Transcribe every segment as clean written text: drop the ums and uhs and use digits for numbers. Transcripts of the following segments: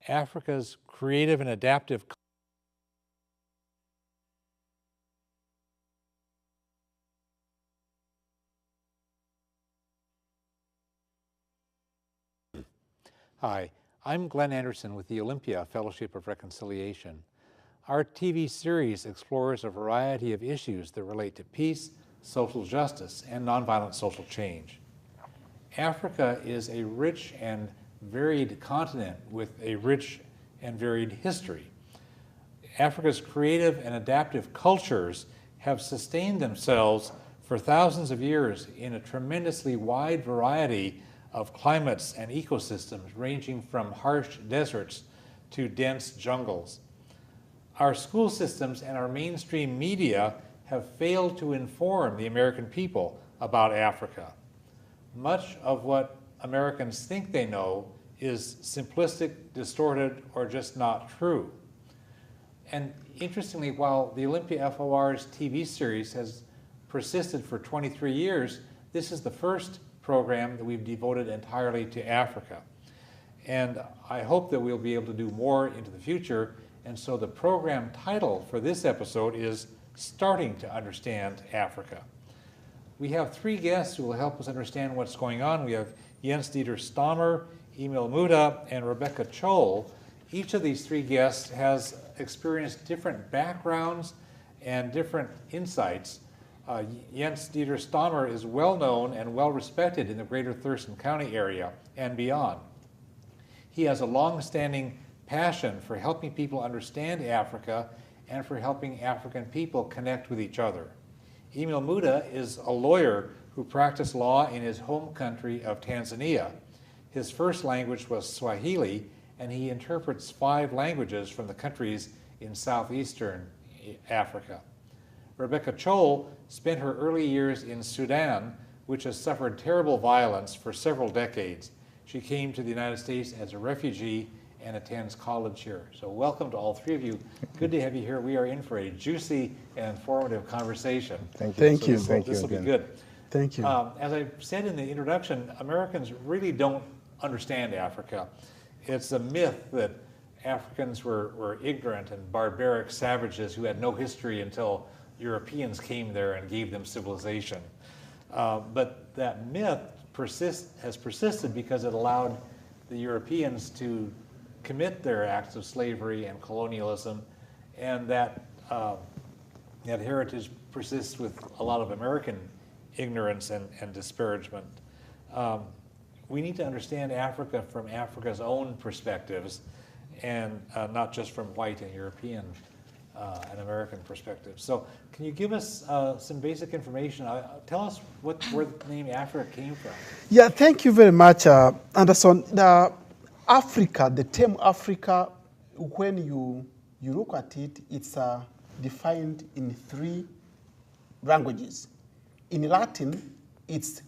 Africa's creative and adaptive Hi, I'm Glenn Anderson with the Olympia Fellowship of Reconciliation. Our TV series explores a variety of issues that relate to peace, social justice, and nonviolent social change. Africa is a rich and varied continent with a rich and varied history. Africa's creative and adaptive cultures have sustained themselves for thousands of years in a tremendously wide variety of climates and ecosystems, ranging from harsh deserts to dense jungles. Our school systems and our mainstream media have failed to inform the American people about Africa. Much of what Americans think they know is simplistic, distorted, or just not true. And interestingly, while the Olympia FORs TV series has persisted for 23 years, this is the first program that we've devoted entirely to Africa. And I hope that we'll be able to do more into the future. And so the program title for this episode is Starting to Understand Africa. We have three guests who will help us understand what's going on. We have Jens Dieter Stammer, Emil Muda, and Rebecca Chol. Each of these three guests has experienced different backgrounds and different insights. Jens Dieter Stammer is well known and well respected in the greater Thurston County area and beyond. He has a long-standing passion for helping people understand Africa and for helping African people connect with each other. Emil Muda is a lawyer who practiced law in his home country of Tanzania. His first language was Swahili, and he interprets 5 languages from the countries in southeastern Africa. Rebecca Chol spent her early years in Sudan, which has suffered terrible violence for several decades. She came to the United States as a refugee and attends college here. So welcome to all three of you. Good to have you here. We are in for a juicy and informative conversation. Thank you. Thank you. This will be good. Thank you. As I said in the introduction, Americans really don't understand Africa. It's a myth that Africans were ignorant and barbaric savages who had no history until Europeans came there and gave them civilization. But that myth has persisted because it allowed the Europeans to commit their acts of slavery and colonialism, and that heritage persists with a lot of American ignorance and disparagement. We need to understand Africa from Africa's own perspectives, and not just from white and European an American perspective. So can you give us some basic information? Tell us where the name Africa came from. Yeah, thank you very much, Anderson. Africa, the term Africa, when you look at it, it's defined in 3 languages. In Latin, it's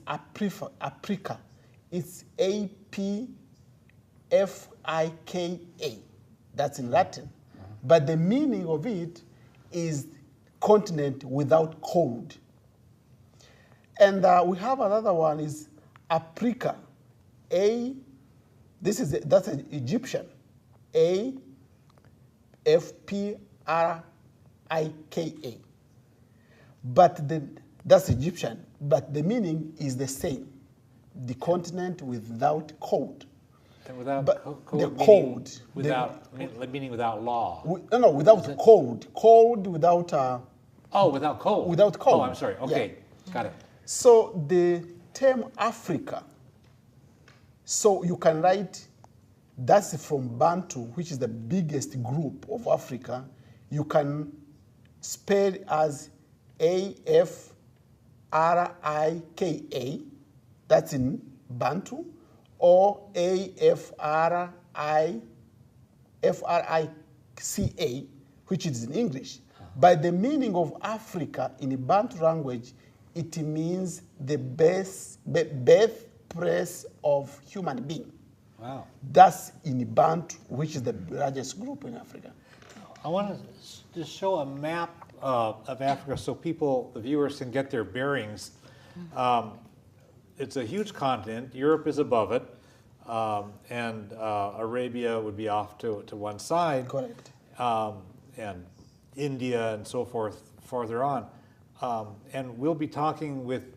Africa. It's A-P-F-I-K-A. That's in Latin. But the meaning of it is continent without cold. And we have another one is Africa. That's an Egyptian. A-F-P-R-I-K-A. But that's Egyptian, but the meaning is the same. The continent without cold. And without the cold. Meaning without law. No, without cold. Cold without... without cold. Without cold. Oh, I'm sorry. Okay, yeah. Got it. So the term Africa, so you can write, that's from Bantu, which is the biggest group of Africa. You can spell as A-F-R-I-K-A, that's in Bantu, or A-F-R-I-C-A, which is in English. By the meaning of Africa in the Bantu language, it means the birthplace of human being. Wow. That's in Bantu, which is the largest group in Africa. I want to just show a map of Africa so people, the viewers, can get their bearings. It's a huge continent. Europe is above it, and Arabia would be off to one side. Correct. And India and so forth farther on. And we'll be talking with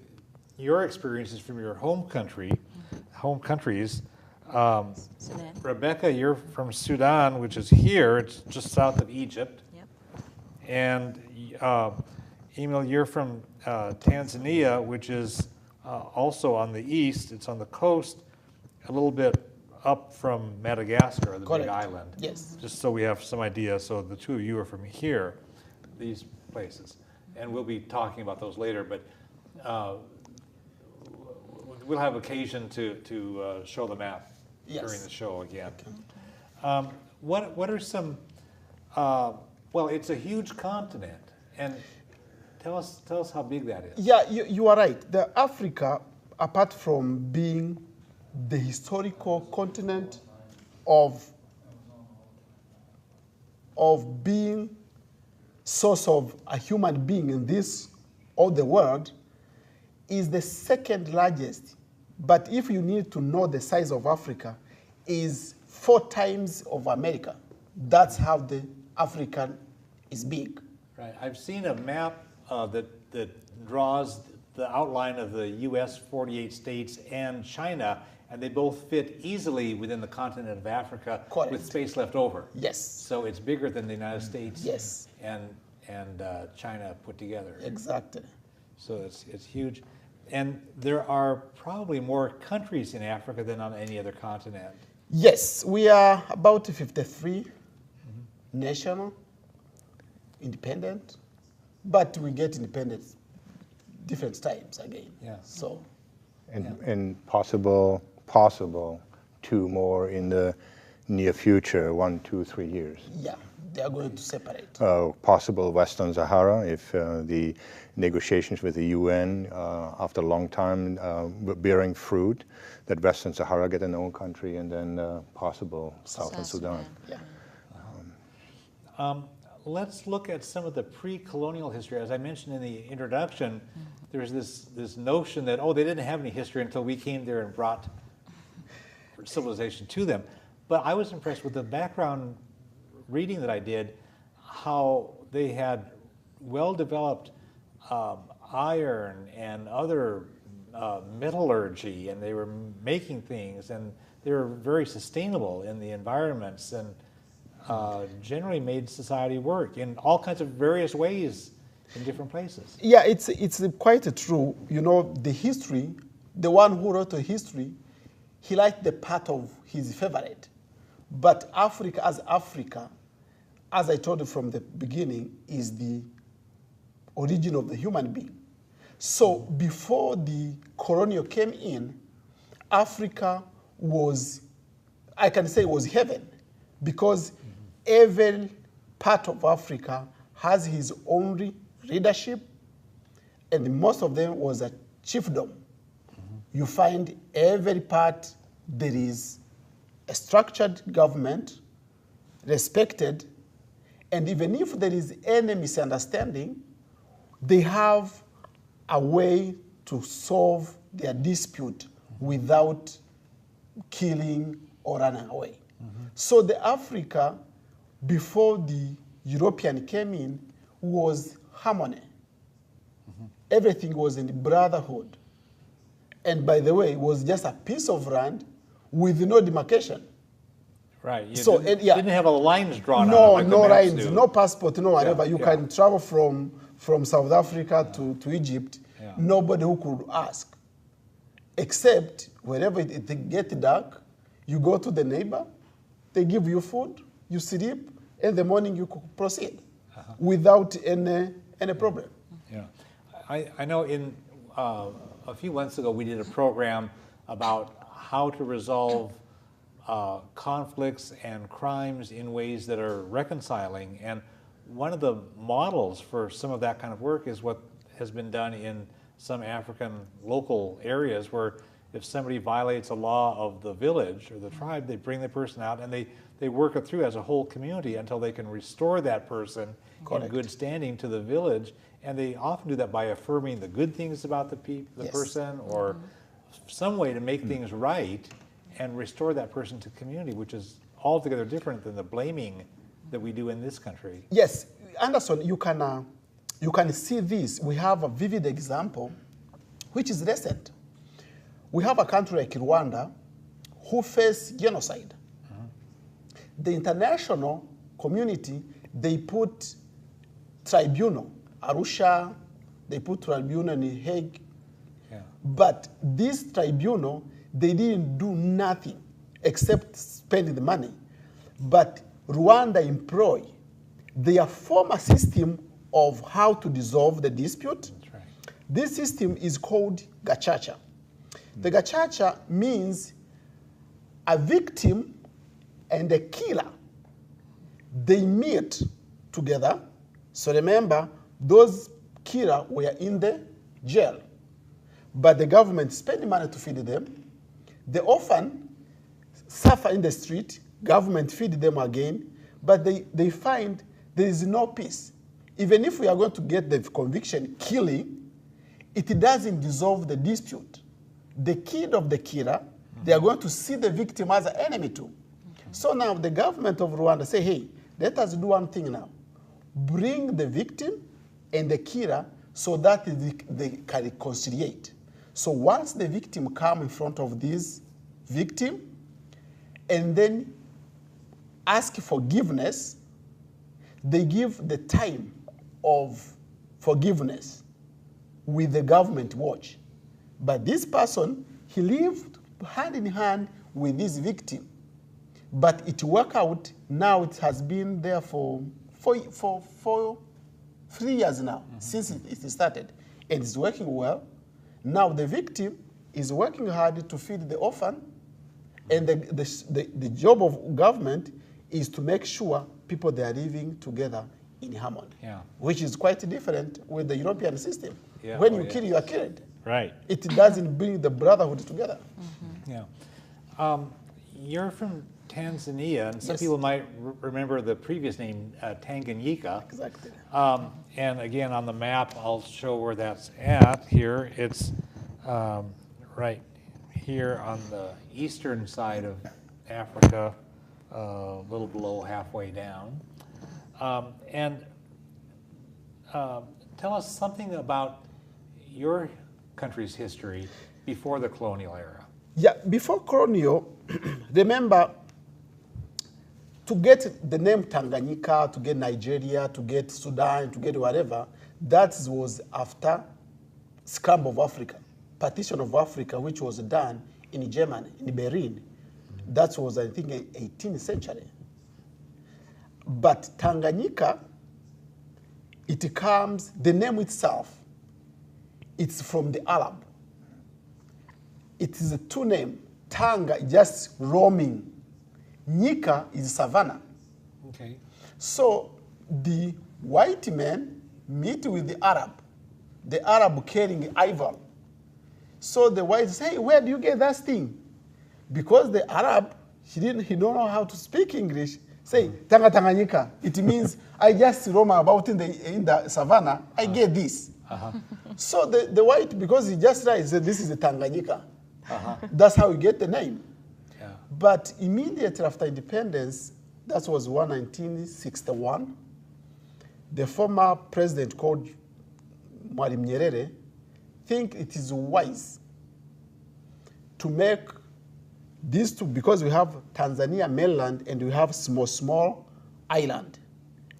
your experiences from your home countries. Rebecca, you're from Sudan, which is here. It's just south of Egypt. Yep. And Emil, you're from Tanzania, which is also on the east. It's on the coast, a little bit up from Madagascar, the Correct. big island. Yes. Just so we have some idea. So the two of you are from here, these places. And we'll be talking about those later, but we'll have occasion to show the map during the show again. Okay. What are some, well, it's a huge continent, and tell us how big that is. Yeah, you are right. The Africa, apart from being the historical continent of being source of a human being in this or the world, is the second largest. But if you need to know the size of Africa, is 4 times of America. That's how the African is big. Right. I've seen a map that draws the outline of the U.S. 48 states and China, and they both fit easily within the continent of Africa. Correct. With space left over. Yes. So it's bigger than the United States. Yes. And China put together. Exactly. So it's huge. And there are probably more countries in Africa than on any other continent. Yes, we are about 53 national, independent, but we get independence different times again. Yeah. So. And possible 2 more in the near future, 1, 2, 3 years. Yeah, they are going to separate. Possible Western Sahara if the negotiations with the UN after a long time bearing fruit, that Western Sahara get an own country, and then possible Southern Sudan. Yeah. Let's look at some of the pre-colonial history. As I mentioned in the introduction, there's this notion that, they didn't have any history until we came there and brought civilization to them. But I was impressed with the background reading that I did, how they had well-developed iron and other metallurgy, and they were making things, and they were very sustainable in the environments, and generally made society work in all kinds of various ways in different places. Yeah, it's quite true. You know, the history, the one who wrote the history, he liked the part of his favorite. But Africa, as Africa, as I told you from the beginning, is the origin of the human being. So before the colonial came in, Africa was, I can say, was heaven, because every part of Africa has his own leadership, and most of them was a chiefdom. You find every part there is a structured government, respected, and even if there is any misunderstanding, they have a way to solve their dispute without killing or running away. So the Africa, before the European came in, was harmony. Everything was in brotherhood. And by the way, it was just a piece of land with no demarcation. Right. You So, didn't have a lines drawn no, on it like no the maps lines, do. no passport, no whatever. You yeah. can travel from South Africa to Egypt. Yeah. Nobody who could ask, except wherever it gets dark, you go to the neighbor, they give you food, you sleep, in the morning you could proceed without any problem. Yeah, I know in a few months ago we did a program about how to resolve conflicts and crimes in ways that are reconciling, and one of the models for some of that kind of work is what has been done in some African local areas, where if somebody violates a law of the village or the tribe, they bring the person out and they work it through as a whole community until they can restore that person in good standing to the village. And they often do that by affirming the good things about the person, or some way to make things right and restore that person to community, which is altogether different than the blaming that we do in this country. Yes, Anderson, you can see this. We have a vivid example, which is recent. We have a country like Rwanda who faced genocide. The international community, they put tribunal, Arusha, they put tribunal in Hague. But this tribunal, they didn't do nothing except spend the money. But Rwanda employ their former system of how to dissolve the dispute. That's right. This system is called gacaca. The gacaca means a victim and a killer, they meet together. So remember, those killers were in the jail, but the government spent money to feed them. The orphan suffer in the street, government feed them again, but they find there is no peace. Even if we are going to get the conviction killing, it doesn't dissolve the dispute. The kid of the killer, they are going to see the victim as an enemy too. So now the government of Rwanda say, hey, let us do one thing now. Bring the victim and the killer so that they can reconciliate. So once the victim come in front of this victim and then ask forgiveness, they give the time of forgiveness with the government watch. But this person, he lived hand in hand with this victim. But it worked out, now it has been there for 3 years now, since it started. And it's working well. Now the victim is working hard to feed the orphan, and the job of government is to make sure people they are living together in harmony, which is quite different with the European system. When you kill, you are killed. Right. It doesn't bring the brotherhood together. You're from Tanzania, and some people might remember the previous name, Tanganyika. Exactly. And again, on the map, I'll show where that's at here. It's right here on the eastern side of Africa, a little below halfway down. Tell us something about your country's history before the colonial era. Yeah, before colonial, remember, to get the name Tanganyika, to get Nigeria, to get Sudan, to get whatever, that was after scramble of Africa, partition of Africa, which was done in Germany, in Berlin. That was, I think, 18th century. But Tanganyika, it comes, the name itself, it's from the Arab. It is a two name. Tanga, just roaming. Nyika is savannah. Okay. So the white men meet with the Arab carrying ivory. So the white say, hey, where do you get that thing? Because the Arab, he don't know how to speak English. Say, Tanga Tanganyika. It means, I just roam about in the savannah, I get this. So the white, because he just writes, this is the Tanganyika. That's how we get the name. Yeah. But immediately after independence, that was 1961, the former president called Mwalimu Nyerere think it is wise to make these two, because we have Tanzania mainland and we have small island.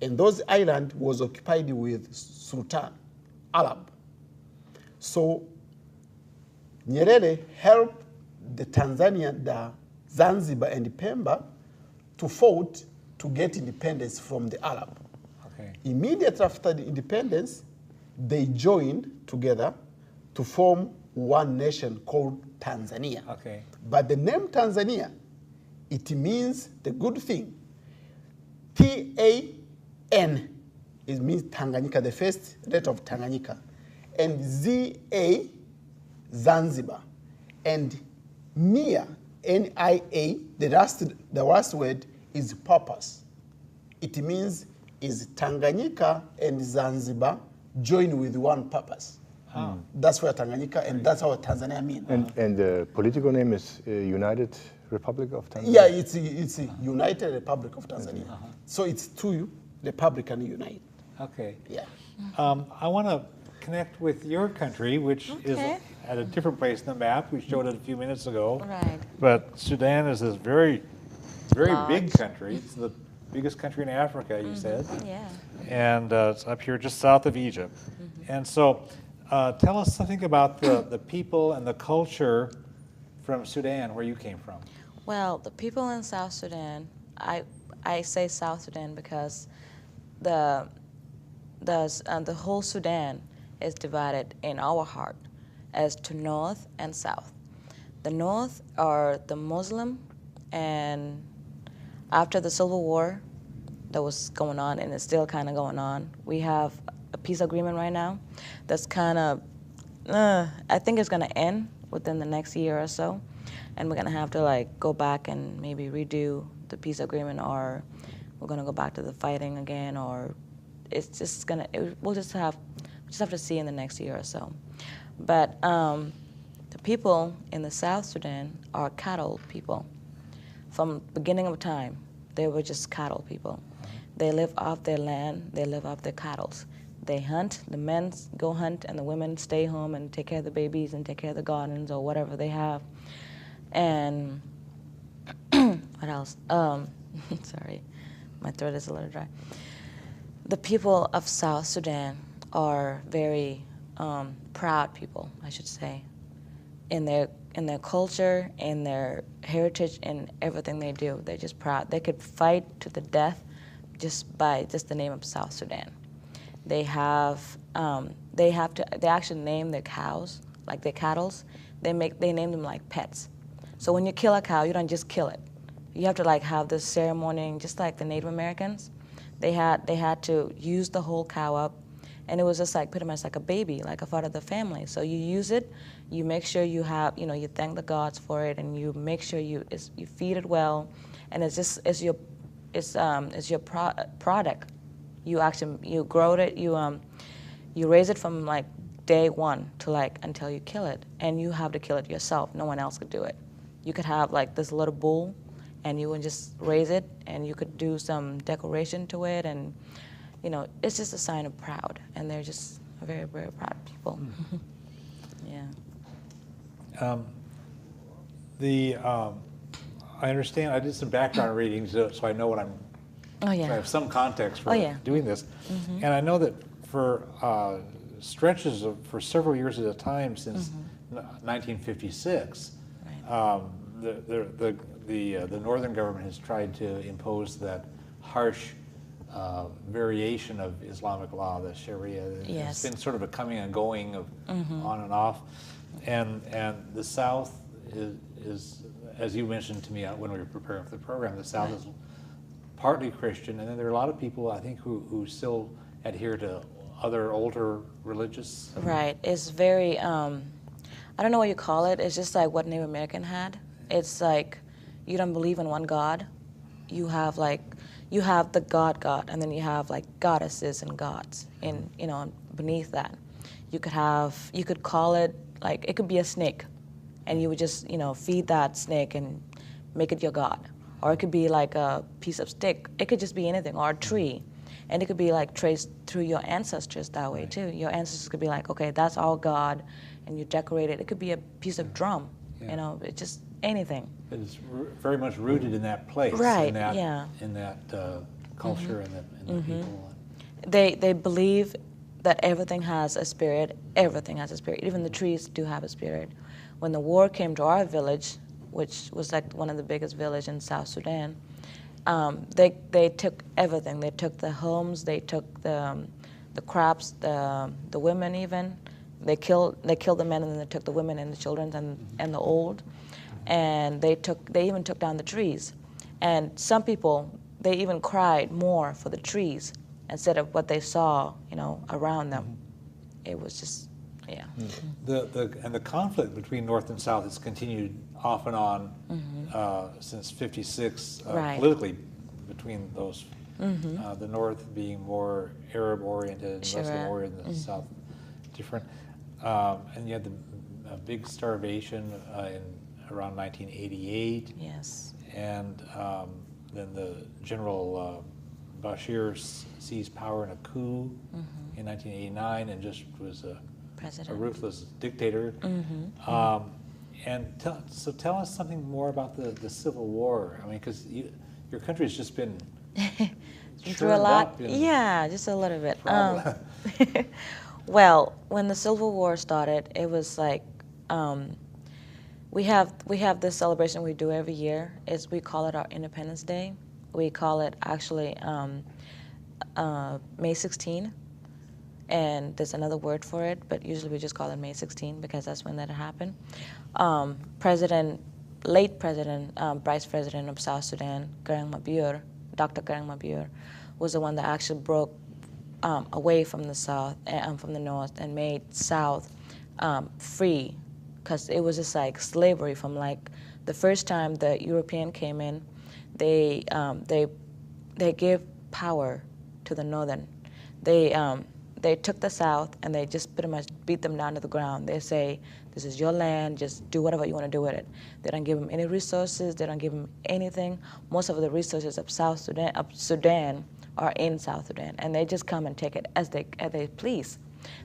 And those island was occupied with Sultan, Arab. So Nyerere helped the Tanzania, the Zanzibar and Pemba to fight to get independence from the Arab. Okay. Immediately after the independence, they joined together to form one nation called Tanzania. Okay. But the name Tanzania, it means the good thing. T-A-N, it means Tanganyika, the first letter of Tanganyika. And Z-A, Zanzibar. And Nia, N-I-A, the last word is purpose. It means is Tanganyika and Zanzibar join with one purpose. Oh. That's where Tanganyika, and that's how Tanzania means. And the political name is United Republic of Tanzania? Yeah, it's a United Republic of Tanzania. So it's two republic and unite. Okay. Yeah. I want to connect with your country, which is at a different place in the map. We showed it a few minutes ago. Right. But Sudan is this very Large. big country. It's the biggest country in Africa, you said. Yeah. And it's up here just south of Egypt. And so tell us something about the people and the culture from Sudan, where you came from. Well, the people in South Sudan, I say South Sudan because the whole Sudan is divided in our heart as to north and south. The north are the Muslim, and after the Civil War that was going on, and it's still kind of going on, we have a peace agreement right now that's kind of, I think it's going to end within the next year or so, and we're going to have to like go back and maybe redo the peace agreement, or we're going to go back to the fighting again, or it's just going to, we'll just have to see in the next year or so. But the people in the South Sudan are cattle people. From the beginning of time, they were just cattle people. They live off their land, they live off their cattle. They hunt, the men go hunt, and the women stay home and take care of the babies and take care of the gardens or whatever they have. And what else? Sorry, my throat is a little dry. The people of South Sudan are very proud people, I should say, in their culture, in their heritage, in everything they do. They're just proud. They could fight to the death just by the name of South Sudan. They actually name their cows, like their cattle. They name them like pets. So when you kill a cow, you don't just kill it. You have to like have this ceremony, just like the Native Americans. They had to use the whole cow up, and it was just like pretty much like a baby, like a part of the family. So you use it, you make sure you have, you thank the gods for it, and you make sure you feed it well, and it's your product. You grow it, you raise it from like day one to like until you kill it, and you have to kill it yourself. No one else could do it. You could have like this little bull, and you would just raise it, and you could do some decoration to it, and it's just a sign of proud, and they're just a very, very proud people. Yeah. I understand. I did some background reading, so I know what I'm. Oh yeah. So I have some context for doing this, and I know that for stretches for several years at a time since 1956, the northern government has tried to impose that harsh variation of Islamic law, the Sharia. Yes. It's been sort of a coming and going of on and off, and the South is, as you mentioned to me when we were preparing for the program, the South is partly Christian, and then there are a lot of people, I think, who still adhere to other older religious. Right. It's very, I don't know what you call it. It's just like what Native American had. It's like you don't believe in one God. You have the God, and then you have like goddesses and gods in, beneath that. You could call it, like, it could be a snake, and you would just, feed that snake and make it your God. Or it could be like a piece of stick. It could just be anything, or a tree. And it could be like traced through your ancestors that way too. Your ancestors could be like, okay, that's our God, and you decorate it. It could be a piece of drum, it's just anything. But it's very much rooted in that place, Right, in that, yeah. in that culture and the people. They believe that everything has a spirit. Everything has a spirit. Even the trees do have a spirit. When the war came to our village, which was like one of the biggest villages in South Sudan, they took everything. They took the homes. They took the crops. The women even. They killed the men, and then they took the women and the children and the old, and they even took down the trees. And some people, they even cried more for the trees instead of what they saw, around them. It was just, yeah. The conflict between North and South has continued off and on since '56, Right. politically, between those, the North being more Arab-oriented and Sure. Muslim-oriented, and the South different. And you had the big starvation in around 1988, Yes. and then the General Bashir seized power in a coup in 1989 and just was a ruthless dictator. And tell us something more about the Civil War. I mean, because your country's just been through a lot. Yeah, just a little bit. Well, when the Civil War started, it was like we have this celebration we do every year. We call it our Independence Day. We call it actually May 16, and there's another word for it, but usually we just call it May 16 because that's when that happened. Late President, Vice President of South Sudan, Dr. Garang Mabur, was the one that actually broke away from the South and from the North and made South free, because it was just like slavery from like the first time the European came in. They gave power to the Northern. They took the South and they just pretty much beat them down to the ground. They say, this is your land, just do whatever you want to do with it. They don't give them any resources, they don't give them anything. Most of the resources of Sudan are in South Sudan, and they just come and take it as they please.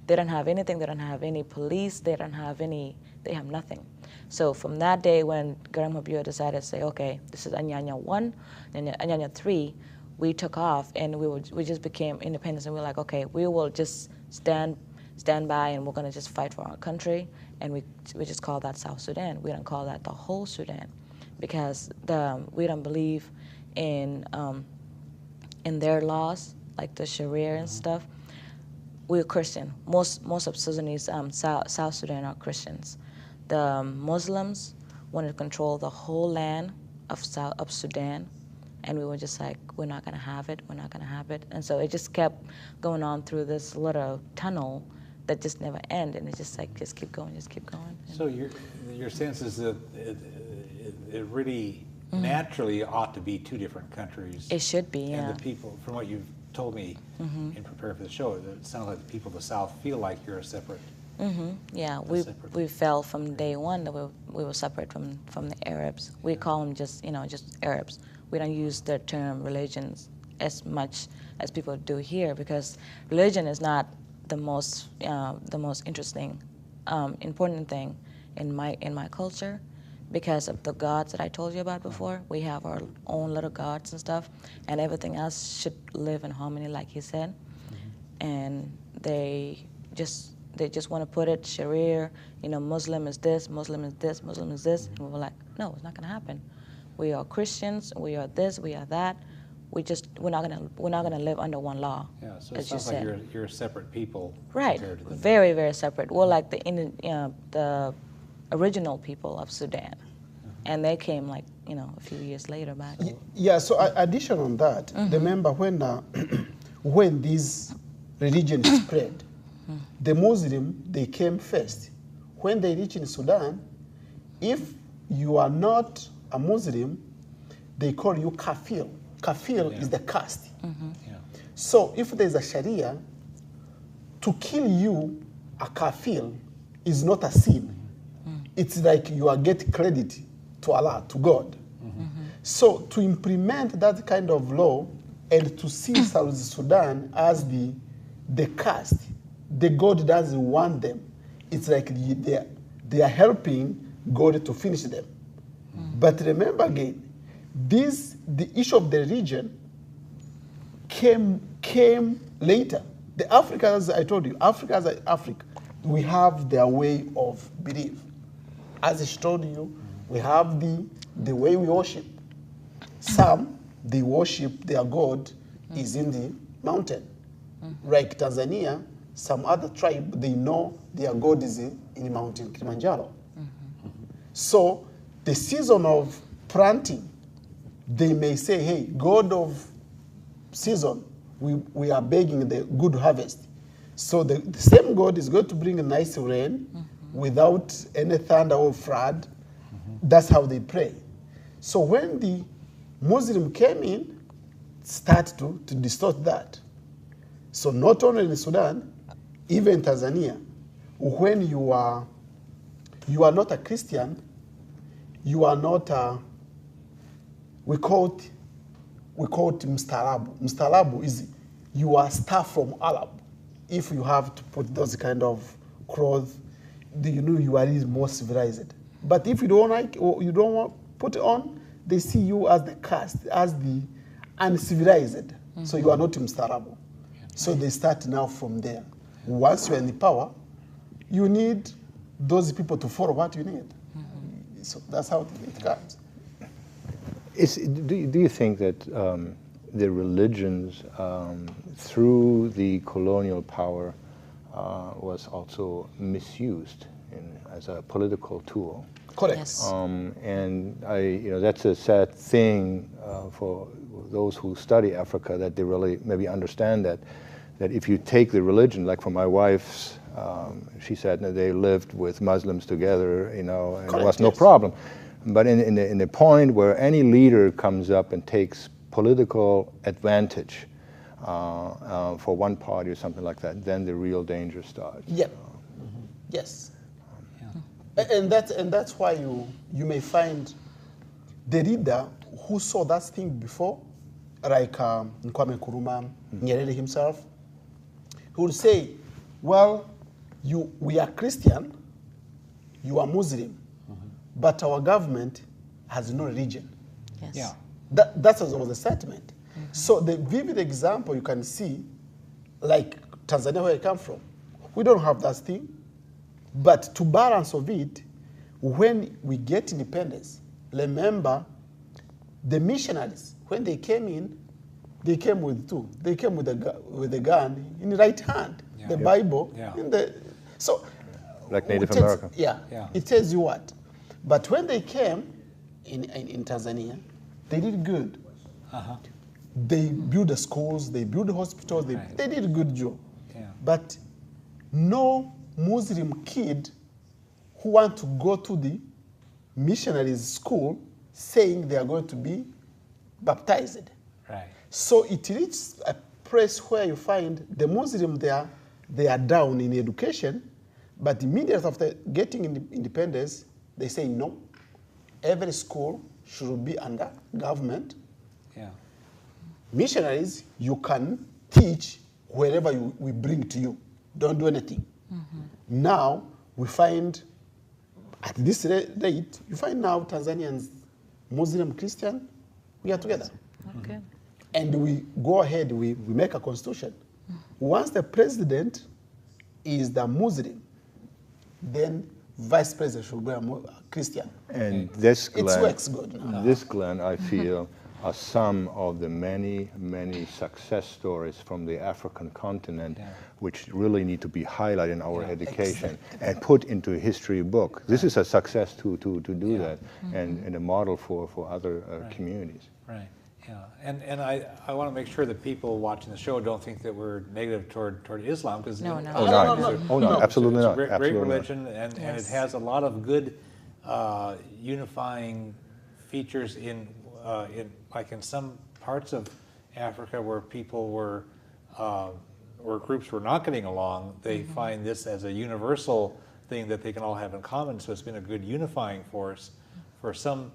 They don't have anything, they don't have any police, they have nothing. So from that day when Garang Mabur decided to say, okay, this is Anyanya 1, and Anyanya 3, we took off and we just became independent, and we were like, okay, we will just stand by and we're going to just fight for our country, and we just call that South Sudan. We don't call that the whole Sudan, because we don't believe in their laws, like the Sharia and stuff. We're Christian. Most of Sudanese, South Sudan are Christians. The Muslims wanted to control the whole land of Sudan, and we were just like, we're not going to have it, we're not going to have it. And so it just kept going on through this little tunnel that just never ended, and it just like, just keep going, just keep going. So your sense is that it really naturally ought to be two different countries. It should be, yeah. And the people, from what you've told me in preparing for the show, it sounds like the people of the South feel like you're a separate. Yeah, we felt from day one that we were separate from the Arabs. We call them just Arabs. We don't use the term religions as much as people do here, because religion is not the most interesting, important thing in my culture, because of the gods that I told you about before. We have our own little gods and stuff, and everything else should live in harmony, like he said. And they just want to put it Sharia, Muslim is this, Muslim is this, Muslim is this, and we were like, no, it's not going to happen. We are Christians, we are this, we are that. we're not gonna live under one law. Yeah, so it as you sounds like said. you're separate people. Right, compared to the- very, very separate. We're like the original people of Sudan, and they came like a few years later back. Yeah, so addition on that, remember when these religions spread, the Muslim, they came first. When they reach in Sudan, if you are not a Muslim, they call you kafir. Kafir is the caste. Yeah. So if there's a Sharia, to kill you, a kafir, is not a sin. It's like you are getting credit to Allah, to God. So to implement that kind of law and to see South Sudan as the caste, the God doesn't want them. It's like they are helping God to finish them. But remember again, the issue of the religion came later. The Africans, I told you, Africa, we have their way of belief. As I told you, we have the way we worship. Some, they worship their God is in the mountain. Like Tanzania, some other tribe, they know their God is in the mountain Kilimanjaro. So the season of planting, they may say, hey, God of season, we are begging the good harvest. So the same God is going to bring a nice rain without any thunder or flood. That's how they pray. So when the Muslim came in, start to distort that. So not only in Sudan, even in Tanzania, when you are not a Christian, you are not a, we call it mstarabu. Mstarabu is you are staff from Arab. If you have to put those kind of clothes, you are more civilized. But if you don't like or you don't want to put it on, they see you as the caste, as the uncivilized. So you are not mstarabu. So they start now from there. Once you're in the power, you need those people to follow what you need. So that's how it comes. Do you think that the religions, through the colonial power, was also misused as a political tool? Correct. Yes. And that's a sad thing for those who study Africa, that they really maybe understand that if you take the religion, like for my wife's, she said that they lived with Muslims together, and Correct, there was no yes. problem. But in the point where any leader comes up and takes political advantage for one party or something like that, then the real danger starts. Yep. Yes. And that's why you may find the leader who saw that thing before, like Kwame Nkrumah, Nyerere himself, who would say, well, we are Christian, you are Muslim, but our government has no religion. Yes. Yeah. That was the statement. So the vivid example you can see, like Tanzania, where I come from, we don't have that thing. But to balance of it, when we get independence, remember the missionaries, when they came in, they came with two. They came with a gun in the right hand, Yeah. the Yep. Bible Yeah. in the. So, Like Native it tells- America. Yeah, Yeah. it tells you what. But when they came in Tanzania, they did good. They built the schools, they built the hospitals, Right. they did a good job. Yeah. But no Muslim kid who want to go to the missionaries' school saying they are going to be baptized. Right. So it reaches a place where you find the Muslim there, they are down in education, but immediately after getting independence, they say no, every school should be under government. Yeah. Missionaries, you can teach wherever we bring to you. Don't do anything. Now, we find, at this rate, you find now Tanzanians, Muslim, Christian, we are together. Okay. And we go ahead, we make a constitution. Once the president is the Muslim, then vice president should be a Christian. And this, It Glenn, works good now. this, Glenn, I feel, are some of the many, many success stories from the African continent, which really need to be highlighted in our education and put into a history book. This is a success to do that, and a model for other communities. Right. Yeah, and I want to make sure that people watching the show don't think that we're negative toward Islam, because No, no. No, absolutely not. It's a great Absolutely religion, not. and it Yes. has a lot of good unifying features in like in some parts of Africa where people were where groups were not getting along. They find this as a universal thing that they can all have in common. So it's been a good unifying force for some.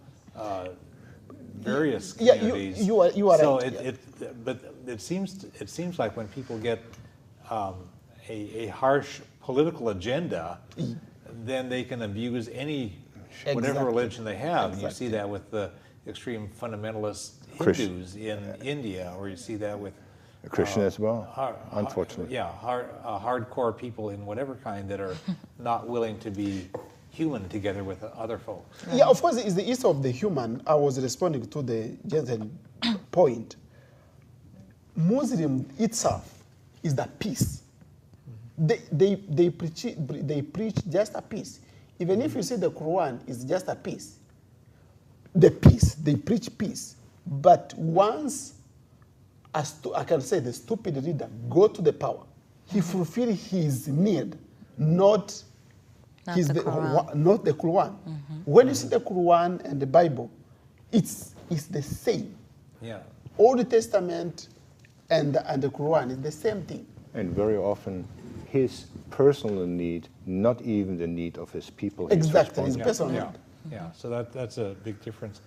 Various communities. You are so right. But it seems like when people get a harsh political agenda, then they can abuse any whatever Exactly. religion they have. Exactly. You see that with the extreme fundamentalist Christian. Hindus in India, or you see that with Christian as well, unfortunately. hardcore people in whatever kind that are not willing to be human together with other folks. Yeah, of course, it's the issue of the human. I was responding to the gentleman's point. Muslim itself is the peace. They preach just a peace. Even if you see the Quran, it's just a peace. The peace, they preach peace. But once, I can say the stupid leader go to the power, he fulfill his need, not Not the Quran. not the Quran. When you see the Quran and the Bible, it's the same. Yeah. Old Testament and the Quran is the same thing. And very often, his personal need, not even the need of his people. he's Exactly, his responsible. personal need. Yeah, so that's a big difference.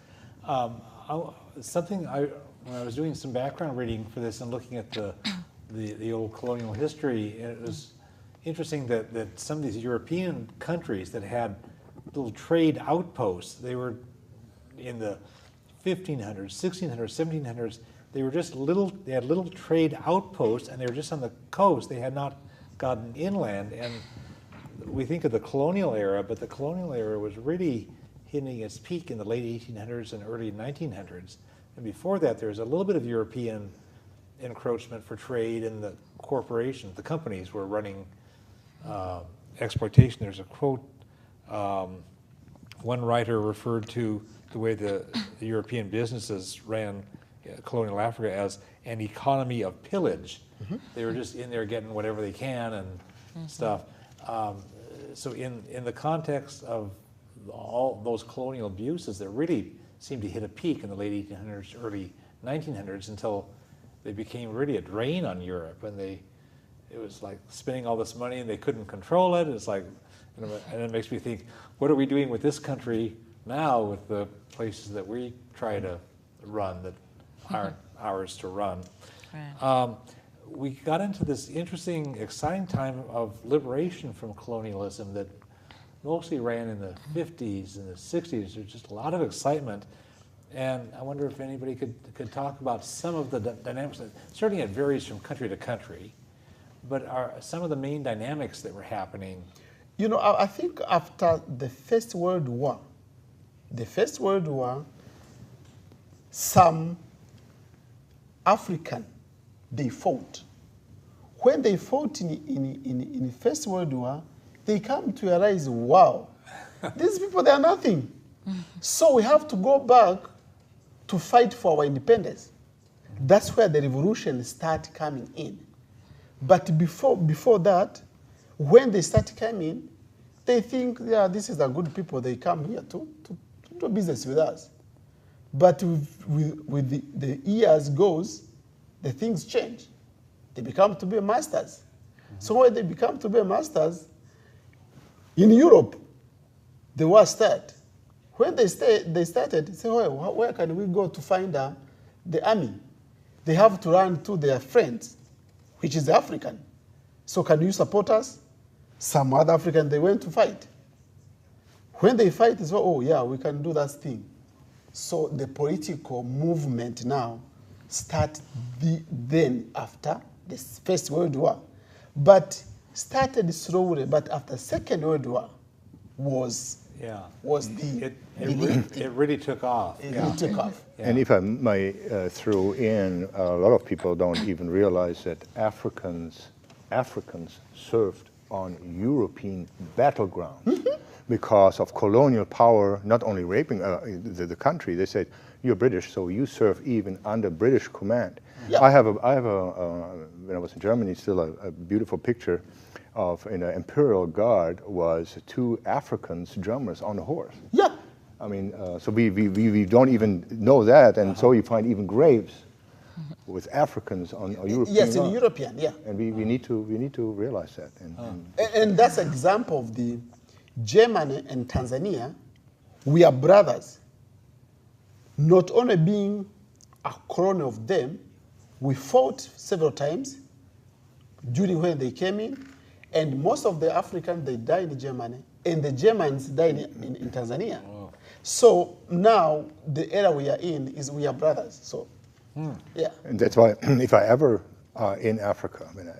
When I was doing some background reading for this and looking at the old colonial history, it was interesting that some of these European countries that had little trade outposts, they were in the 1500s, 1600s, 1700s, they had little trade outposts, and they were just on the coast. They had not gotten inland. And we think of the colonial era, but the colonial era was really hitting its peak in the late 1800s and early 1900s. And before that, there was a little bit of European encroachment for trade, and the corporations, the companies were running exploitation. There's a quote, one writer referred to the way the European businesses ran colonial Africa as an economy of pillage. They were just in there getting whatever they can and stuff. So in the context of all those colonial abuses that really seemed to hit a peak in the late 1800s, early 1900s, until they became really a drain on Europe, and it was like spending all this money and they couldn't control it. It's like, and it makes me think, what are we doing with this country now with the places that we try to run that aren't ours to run? Right. We got into this interesting, exciting time of liberation from colonialism that mostly ran in the 50s and the 60s. There's just a lot of excitement. And I wonder if anybody could talk about some of the dynamics. Certainly it varies from country to country, but are some of the main dynamics that were happening? You know, I think after the First World War, some African, they fought. When they fought in the First World War, they come to realize, wow, these people, they are nothing. So we have to go back to fight for our independence. That's where the revolution started coming in. But before that, when they start coming, they think, yeah, this is a good people. They come here to do business with us. But with the years goes, the things change. They become to be masters. So when they become to be masters, in Europe, the war started. When they started, they say, where can we go to find the army? They have to run to their friends, which is African. So can you support us? Some other African, they went to fight. When they fight, they say, oh yeah, we can do that thing. So the political movement now starts then after the First World War. But started slowly, but after Second World War was Yeah. was the It really took off. it really took off. Yeah. And if I may throw in, a lot of people don't even realize that Africans served on European battlegrounds because of colonial power, not only raping the country. They said, "You're British, so you serve even under British command." Yeah. I have when I was in Germany, still a beautiful picture of in an Imperial Guard was 2 Africans drummers on a horse. Yeah. I mean, so we don't even know that, and so you find even graves with Africans on European. Yes, in ground. European, yeah. And we need to realize that. And that's an example of the Germany and Tanzania, we are brothers. Not only being a colony of them, we fought several times during when they came in, and most of the Africans, they died in Germany, and the Germans died in Tanzania. Wow. So now the era we are in is we are brothers. So, yeah. And that's why if I ever in Africa, I mean,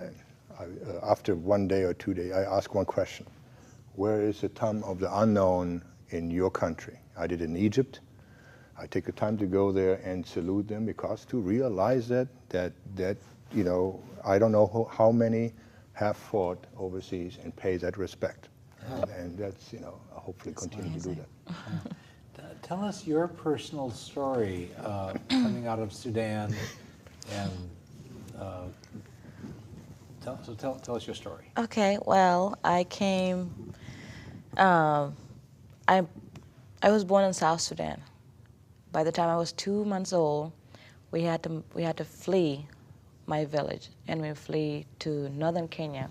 after 1 day or 2 days, I ask one question: where is the tomb of the unknown in your country? I did it in Egypt. I take the time to go there and salute them, because to realize that you know, I don't know how many have fought overseas and pay that respect, and that's, you know, I'll hopefully continue to do that. Tell us your personal story coming out of Sudan, and tell us your story. Okay, well, I came. I was born in South Sudan. By the time I was 2 months old, we had to flee my village, and we flee to northern Kenya,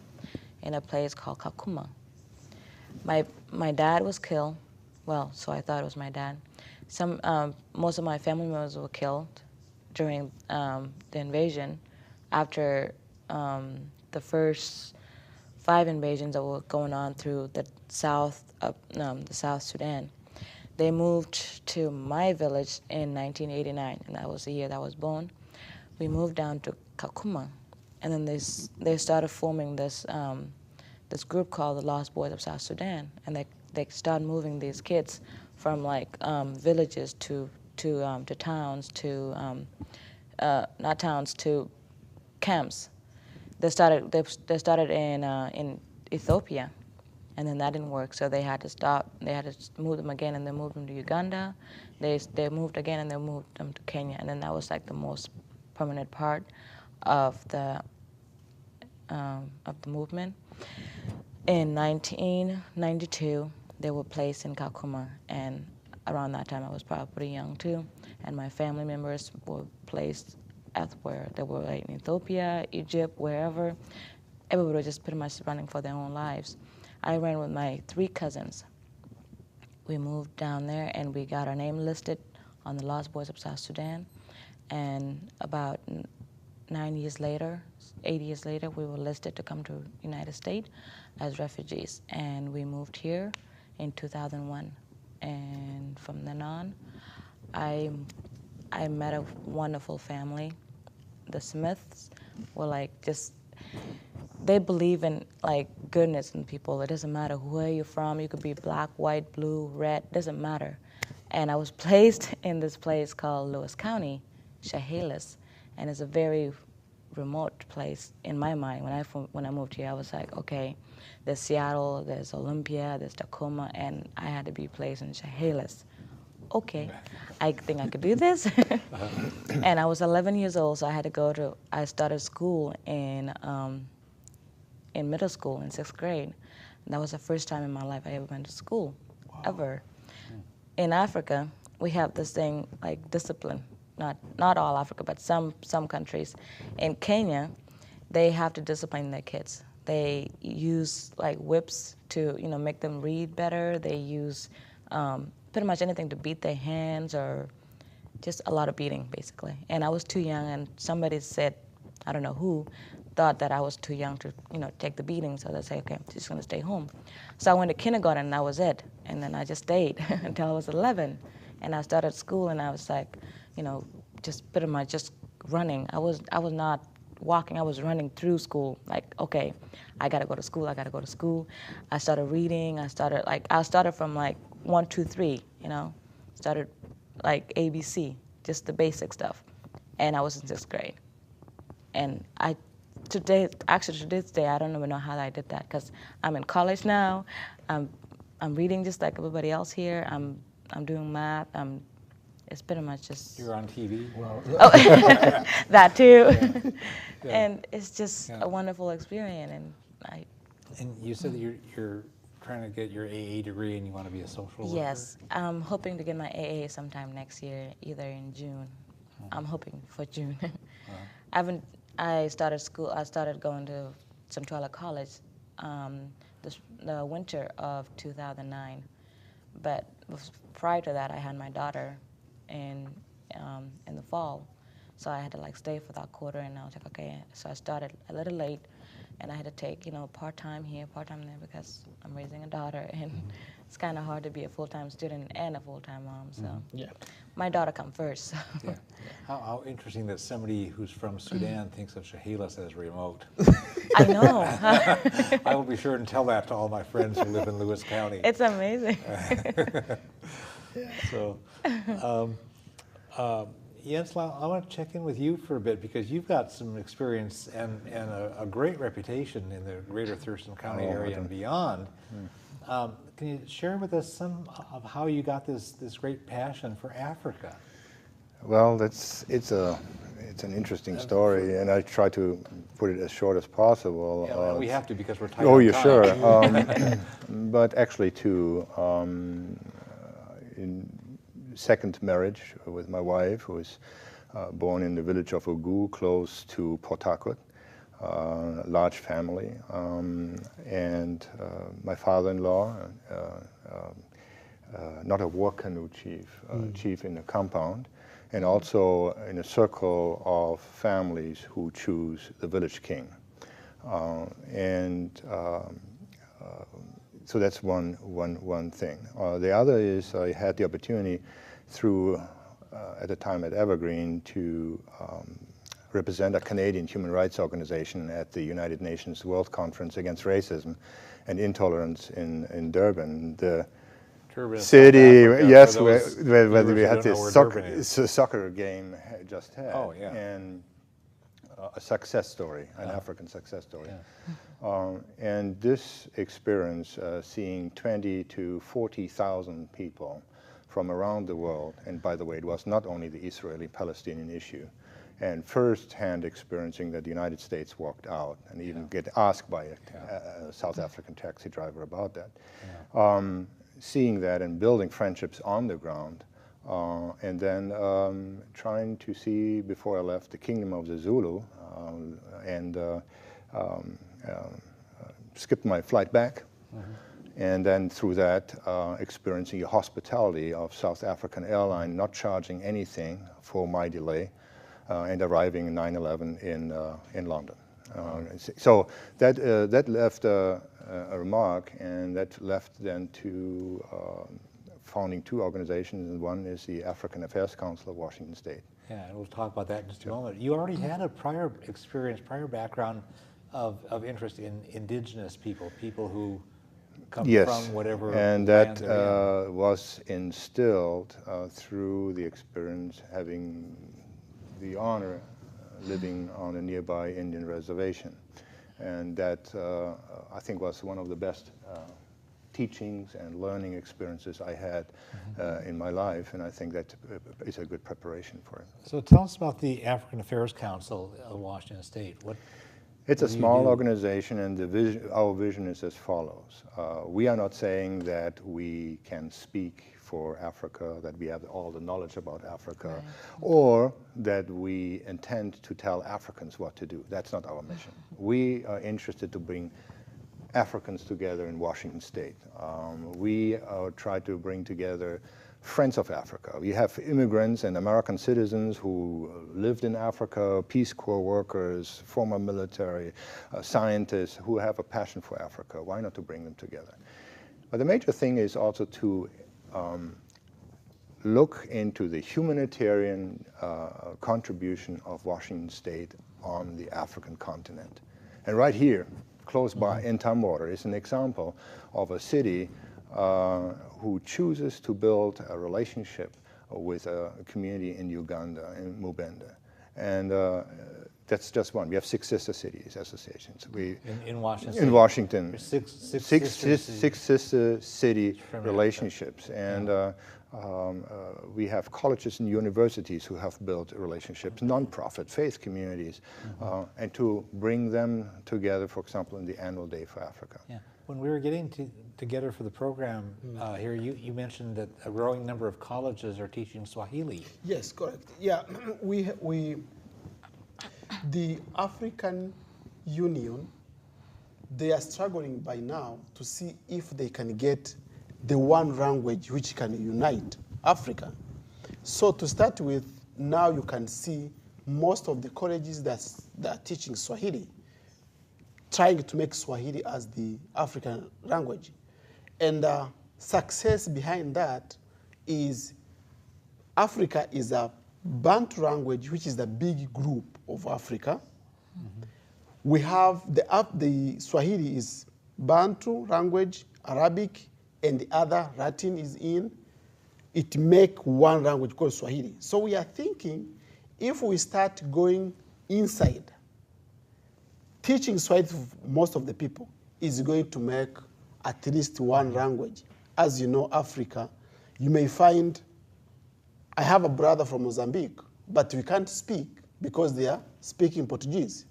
in a place called Kakuma. My dad was killed. Well, so I thought it was my dad. Most of my family members were killed during the invasion. After the first 5 invasions that were going on through the South Sudan, they moved to my village in 1989, and that was the year that I was born. We moved down to Kakuma, and then they started forming this group called the Lost Boys of South Sudan, and they started moving these kids from like villages to towns to not towns to camps. They started in Ethiopia, and then that didn't work, so they had to stop. They had to move them again, and they moved them to Uganda. They moved again, and they moved them to Kenya, and then that was like the most permanent part of the movement. In 1992, they were placed in Kakuma, and around that time I was probably pretty young too, and my family members were placed elsewhere. They were like in Ethiopia, Egypt, wherever. Everybody was just pretty much running for their own lives. I ran with my 3 cousins. We moved down there, and we got our name listed on the Lost Boys of South Sudan, and about 8 years later, we were listed to come to the United States as refugees, and we moved here in 2001. And from then on, I met a wonderful family. The Smiths were like they believe in like goodness in people. It doesn't matter where you're from. You could be black, white, blue, red, doesn't matter. And I was placed in this place called Lewis County, Chehalis, and it's a very remote place in my mind. When I moved here, I was like, okay, there's Seattle, there's Olympia, there's Tacoma, and I had to be placed in Chehalis. Okay, I think I could do this. And I was 11 years old, so I started school in middle school in 6th grade. And that was the first time in my life I ever went to school, ever. In Africa, we have this thing like discipline. Not all Africa, but some countries. In Kenya, they have to discipline their kids. They use like whips to make them read better. They use pretty much anything to beat their hands, or just a lot of beating basically. And I was too young, and somebody said, I don't know who, thought that I was too young to take the beating, so they say, okay, I'm just gonna stay home. So I went to kindergarten, and that was it. And then I just stayed until I was 11, and I started school, and I was like, just pretty much just running. I was not walking, I was running through school, like, okay, I gotta go to school, I gotta go to school. I started reading, I started from like 1, 2, 3, started like ABC, just the basic stuff. And I was in 6th grade. And to this day, I don't even know how I did that, because I'm in college now. I'm reading just like everybody else here. I'm doing math. It's pretty much just... You're on TV? Wow. Oh, that too. Yeah. And it's just a wonderful experience. And you said that you're trying to get your AA degree and you want to be a social worker? Yes, I'm hoping to get my AA sometime next year, either in June. I'm hoping for June. I started going to Centralia College the winter of 2009. But prior to that, I had my daughter in the fall. So I had to like stay for that quarter, and I was like, okay. So I started a little late, and I had to take, part-time here, part-time there, because I'm raising a daughter, and it's kind of hard to be a full-time student and a full-time mom. So Yeah. my daughter come first. So. Yeah. How interesting that somebody who's from Sudan thinks of Chehalis as remote. I know. I will be sure and tell that to all my friends who live in Lewis County. It's amazing. So, Jens, I want to check in with you for a bit, because you've got some experience and a great reputation in the greater Thurston County area and beyond. Can you share with us some of how you got this great passion for Africa? Well, it's an interesting story, and I try to put it as short as possible. Yeah, well, we have to, because we're tight Oh, on you're time. sure. But actually, too, in second marriage with my wife, who was born in the village of Ogu, close to Port Harcourt, large family, and my father-in-law, not a war canoe chief, chief in the compound, and also in a circle of families who choose the village king. So that's one thing. The other is I had the opportunity through, at the time at Evergreen, to represent a Canadian human rights organization at the United Nations World Conference Against Racism and Intolerance in Durban. The Durban, city, South Africa, yes, for those where we viewers had who don't know this where Durban is. soccer game just had. Oh, yeah. And a success story, an African success story. Yeah. And this experience, seeing 20 to 40,000 people from around the world, and by the way, it was not only the Israeli-Palestinian issue, and first-hand experiencing that the United States walked out, and even get asked by a South African taxi driver about that. Seeing that and building friendships on the ground, and then trying to see, before I left, the Kingdom of the Zulu, and skipped my flight back. And then through that, experiencing the hospitality of South African airline, not charging anything for my delay, and arriving in 9/11 in London. So that left a remark, and that left then to founding two organizations, and one is the African Affairs Council of Washington State. Yeah, and we'll talk about that in just a moment. You already had a prior experience, prior background of interest in indigenous people who come from whatever and land that was instilled through the experience, having the honor living on a nearby Indian reservation. And that, I think, was one of the best teachings and learning experiences I had in my life, and I think that is a good preparation for it. So tell us about the African Affairs Council of Washington State. It's a do you small do? organization, and our vision is as follows. We are not saying that we can speak for Africa, that we have all the knowledge about Africa, or that we intend to tell Africans what to do. That's not our mission. We are interested to bring Africans together in Washington State. We try to bring together friends of Africa. We have immigrants and American citizens who lived in Africa, Peace Corps workers, former military, scientists who have a passion for Africa. Why not to bring them together? But the major thing is also to look into the humanitarian contribution of Washington State on the African continent. And right here, close by, in Tumwater, is an example of a city who chooses to build a relationship with a community in Uganda, in Mubende. And that's just one. We have 6 sister cities associations. In Washington. In Washington. There's Six sister city relationships. And we have colleges and universities who have built relationships, nonprofit faith communities, and to bring them together, for example, in the Annual Day for Africa. Yeah. When we were getting together for the program here, you mentioned that a growing number of colleges are teaching Swahili. Yes, correct. Yeah, the African Union, they are struggling by now to see if they can get the one language which can unite Africa. So to start with, now you can see most of the colleges that are teaching Swahili trying to make Swahili as the African language. And success behind that is Africa is a Bantu language, which is the big group of Africa. We have the Swahili is Bantu language, Arabic, and the other Latin is in. It make one language called Swahili. So we are thinking if we start going inside, teaching Swahili to most of the people is going to make at least one language. As you know, Africa, you may find, I have a brother from Mozambique, but we can't speak because they are speaking Portuguese.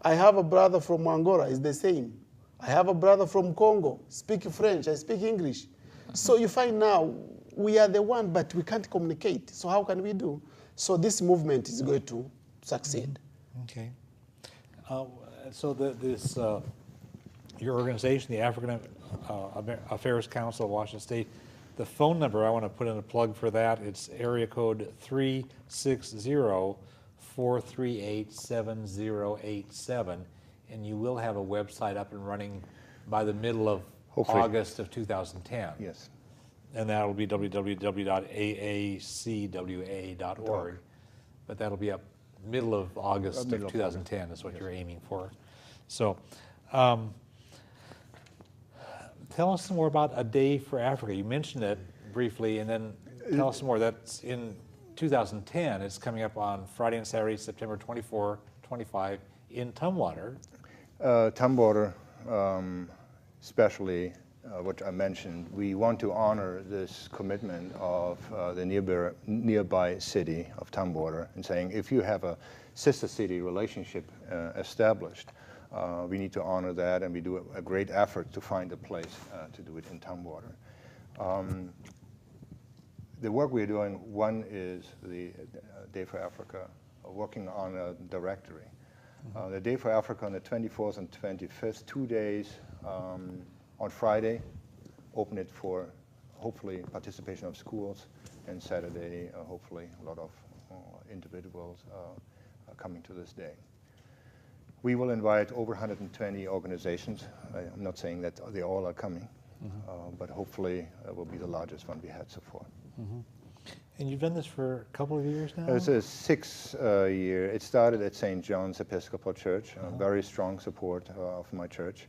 I have a brother from Angola, it's the same. I have a brother from Congo, speak French, I speak English. So you find now, we are the one, but we can't communicate. So how can we do? So this movement is going to succeed. Okay. So your organization, the African Affairs Council of Washington State, the phone number, I want to put in a plug for that. It's area code 360-438-7087, and you will have a website up and running by the middle of Hopefully. August of 2010. Yes. And that'll be www.aacwa.org. But that'll be up middle of August of 2010 is what you're aiming for. So tell us some more about A Day for Africa. You mentioned it briefly, and then tell us some more. That's in 2010. It's coming up on Friday and Saturday, September 24, 25 in Tumwater. Tumwater, especially what I mentioned, we want to honor this commitment of the nearby city of Tumwater and saying if you have a sister city relationship established, we need to honor that, and we do a great effort to find a place to do it in Tumwater. The work we're doing, one is the Day for Africa, working on a directory. The Day for Africa on the 24th and 25th, 2 days on Friday, open it for hopefully participation of schools, and Saturday, hopefully a lot of individuals coming to this day. We will invite over 120 organizations. I'm not saying that they all are coming, but hopefully it will be the largest one we had so far. And you've done this for a couple of years now? It's a 6 year. It started at St. John's Episcopal Church, very strong support of my church.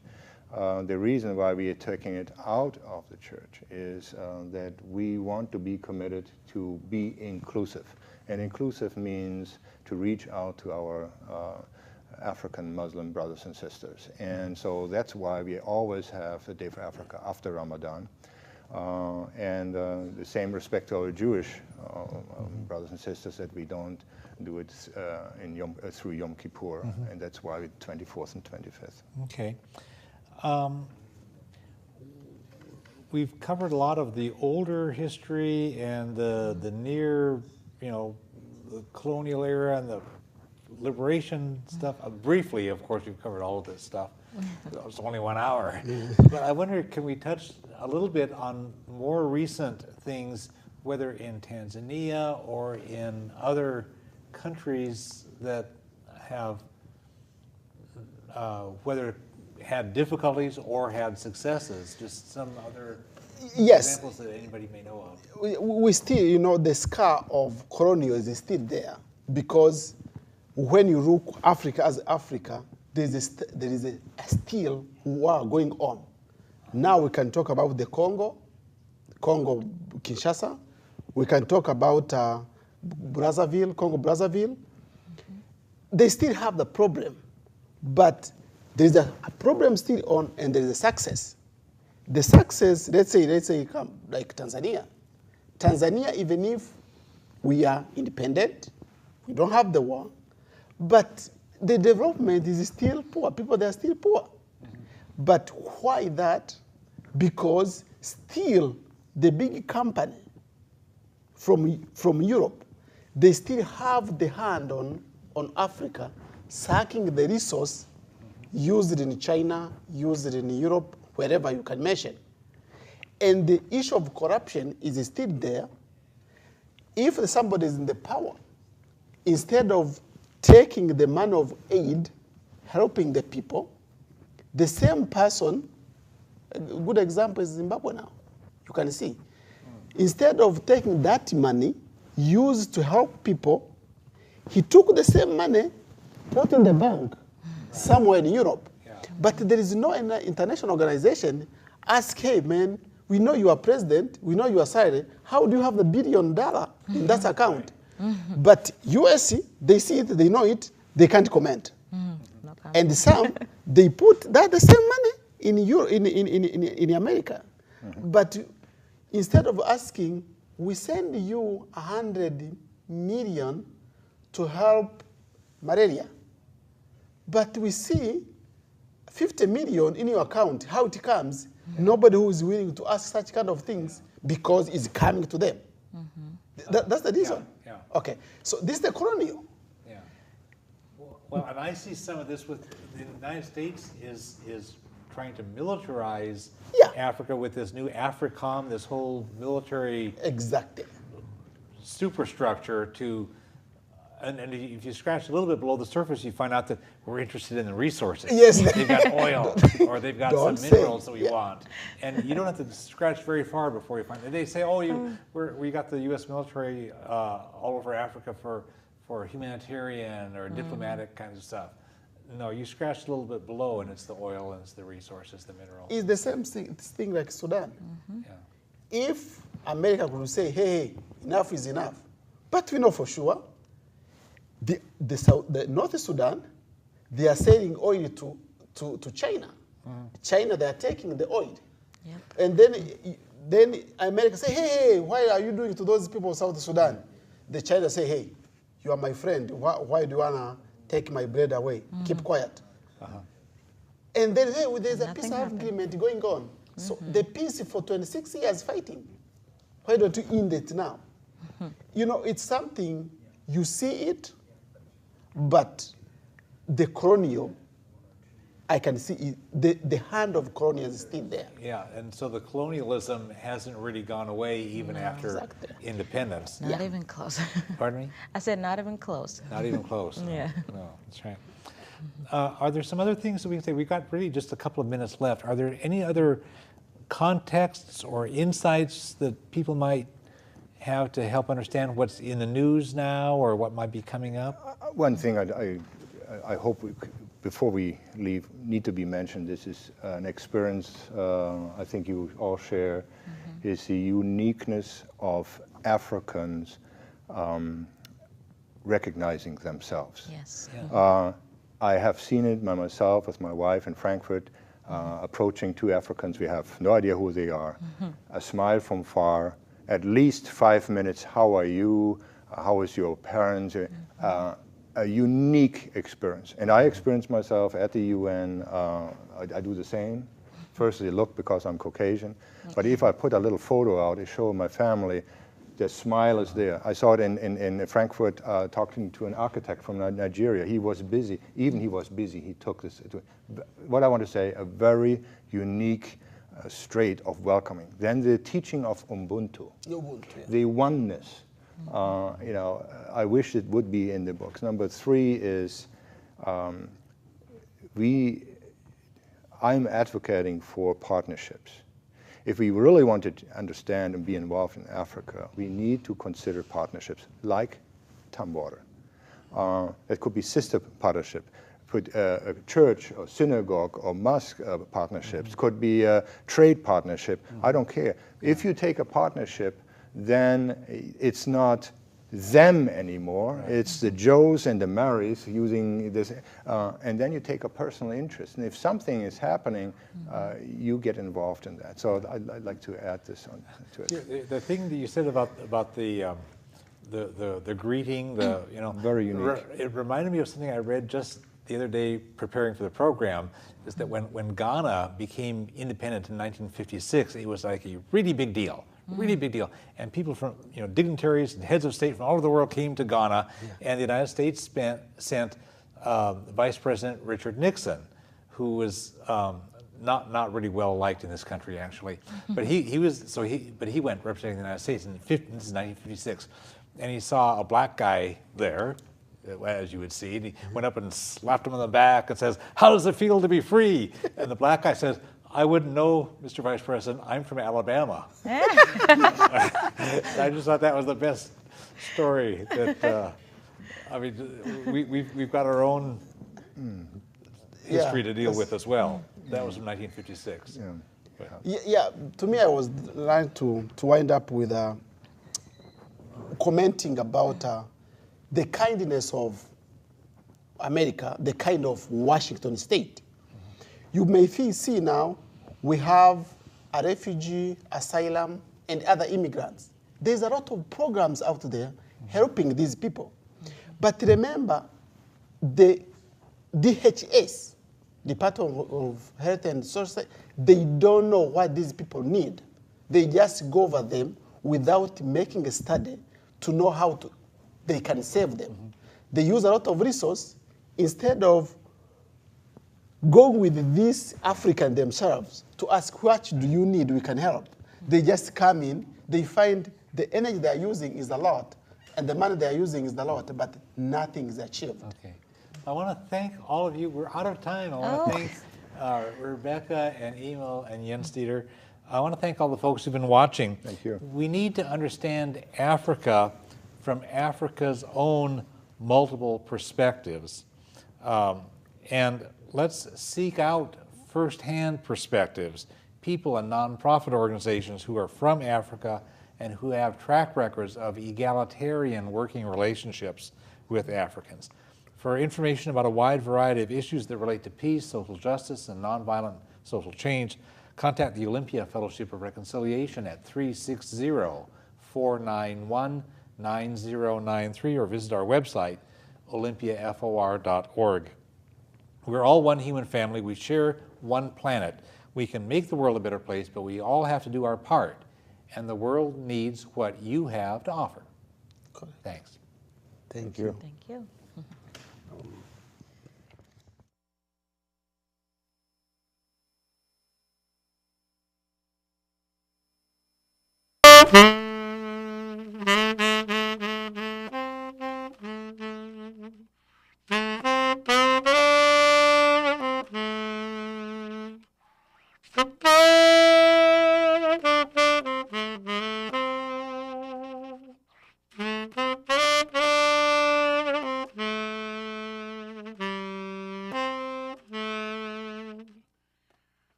The reason why we are taking it out of the church is that we want to be committed to be inclusive. And inclusive means to reach out to our African Muslim brothers and sisters. And so that's why we always have the Day for Africa after Ramadan. And the same respect to our Jewish brothers and sisters, that we don't do it through Yom Kippur, and that's why it's 24th and 25th. Okay. We've covered a lot of the older history and the near, the colonial era and the liberation stuff. Briefly, of course, we've covered all of this stuff. It's only 1 hour. But I wonder, can we touch a little bit on more recent things, whether in Tanzania or in other countries that have, whether had difficulties or had successes, just some other examples that anybody may know of. We still, the scar of colonialism is still there, because when you look Africa as Africa, there is a still war going on. Now we can talk about the Congo, Kinshasa. We can talk about Brazzaville, Congo, Brazzaville. They still have the problem, but there's a problem still on, and there is a success. The success, let's say, come like Tanzania. Tanzania, even if we are independent, we don't have the war, but the development is still poor. People, they are still poor. But why that? Because still the big company from Europe, they still have the hand on Africa, sucking the resource used in China, used in Europe, wherever you can mention. And the issue of corruption is still there. If somebody is in the power, instead of taking the money of aid, helping the people, the same person, a good example is Zimbabwe now, you can see. Instead of taking that money used to help people, he took the same money, put in the bank somewhere in Europe. Yeah. But there is no international organization ask, hey man, we know you are president, we know you are salary, how do you have the $1 billion in that account? But US, they see it, they know it, they can't comment. No comment. And some, they put that the same money in America. But instead of asking, we send you 100 million to help malaria. But we see 50 million in your account, how it comes, nobody who is willing to ask such kind of things because it's coming to them. That's the reason. Yeah. Okay, so this is the colonial. Yeah. Well, and I see some of this with the United States is trying to militarize Africa with this new AFRICOM, this whole military superstructure to, and if you scratch a little bit below the surface, you find out that we're interested in the resources. Yes. They've got oil, or they've got some minerals that we want. And you don't have to scratch very far before you find it. They say, oh, we got the U.S. military all over Africa for humanitarian or diplomatic kinds of stuff. No, you scratch a little bit below, and it's the oil, and it's the resources, the minerals. It's the same thing like Sudan. Yeah. If America could say, hey, enough is enough, but we know for sure, the North Sudan, they are selling oil to China. China, they are taking the oil. Yep. And then America say, hey, why are you doing to those people of South Sudan? The China say, hey, you are my friend. Why do you want to take my bread away? Keep quiet. And then there's a peace agreement going on. So the peace for 26 years fighting. Why don't you end it now? You know, it's something, you see it, but the colonial, I can see it, the hand of colonial is still there. Yeah, and so the colonialism hasn't really gone away even after independence. Not even close. Pardon me? I said not even close. Not even close. Yeah. No, that's right. Are there some other things that we can say? We've got really just a couple of minutes left. Are there any other contexts or insights that people might have to help understand what's in the news now or what might be coming up? One thing I hope before we leave need to be mentioned, this is an experience I think you all share, is the uniqueness of Africans recognizing themselves. Yes. Yeah. I have seen it by myself with my wife in Frankfurt, approaching two Africans. We have no idea who they are. A smile from far, at least 5 minutes, how are you? How is your parents? A unique experience. And I experienced myself at the UN. I do the same. First they look because I'm Caucasian. But if I put a little photo out, I show my family, the smile is there. I saw it in Frankfurt talking to an architect from Nigeria. He was busy. Even he was busy. He took this. What I want to say, a very unique trait of welcoming. Then the teaching of Ubuntu, the oneness. You know, I wish it would be in the books. Number 3 is I'm advocating for partnerships. If we really want to understand and be involved in Africa, we need to consider partnerships like Tumwater. It could be sister partnership. put a church or synagogue or mosque partnerships, could be a trade partnership. I don't care. If you take a partnership, then it's not them anymore. It's the Joes and the Marys using this, and then you take a personal interest. And if something is happening, you get involved in that. So I'd like to add this on to it. The thing that you said about the greeting, Very unique. It reminded me of something I read just the other day preparing for the program, is that when Ghana became independent in 1956, it was like a really big deal. Really big deal. And people from, dignitaries and heads of state from all over the world came to Ghana, and the United States sent Vice President Richard Nixon, who was not really well liked in this country, actually. But he went representing the United States this is 1956, and he saw a black guy there, as you would see, and he went up and slapped him on the back and says, "How does it feel to be free?" And the black guy says, "I wouldn't know, Mr. Vice President, I'm from Alabama." I just thought that was the best story. That we've got our own history to deal with as well. That was from 1956. Yeah, to me, I was trying to wind up with commenting about the kindness of America, the kind of Washington State. You may see now we have a refugee, asylum, and other immigrants. There's a lot of programs out there helping these people. But remember, the DHS, Department of Health and Social, they don't know what these people need. They just go over them without making a study to know how they can save them. They use a lot of resources instead of going with these Africans themselves to ask, what do you need, we can help. They just come in, they find the energy they're using is a lot, and the money they're using is a lot, but nothing is achieved. Okay. I want to thank all of you. We're out of time. I want to thank Rebecca and Emil and Jens Dieter. I want to thank all the folks who've been watching. Thank you. We need to understand Africa from Africa's own multiple perspectives. And let's seek out firsthand perspectives, people and nonprofit organizations who are from Africa and who have track records of egalitarian working relationships with Africans. For information about a wide variety of issues that relate to peace, social justice, and nonviolent social change, contact the Olympia Fellowship of Reconciliation at 360-491-9093 or visit our website, olympiafor.org. We're all one human family. We share one planet. We can make the world a better place, but we all have to do our part. And the world needs what you have to offer. Correct. Thanks. Thank you. Thank you.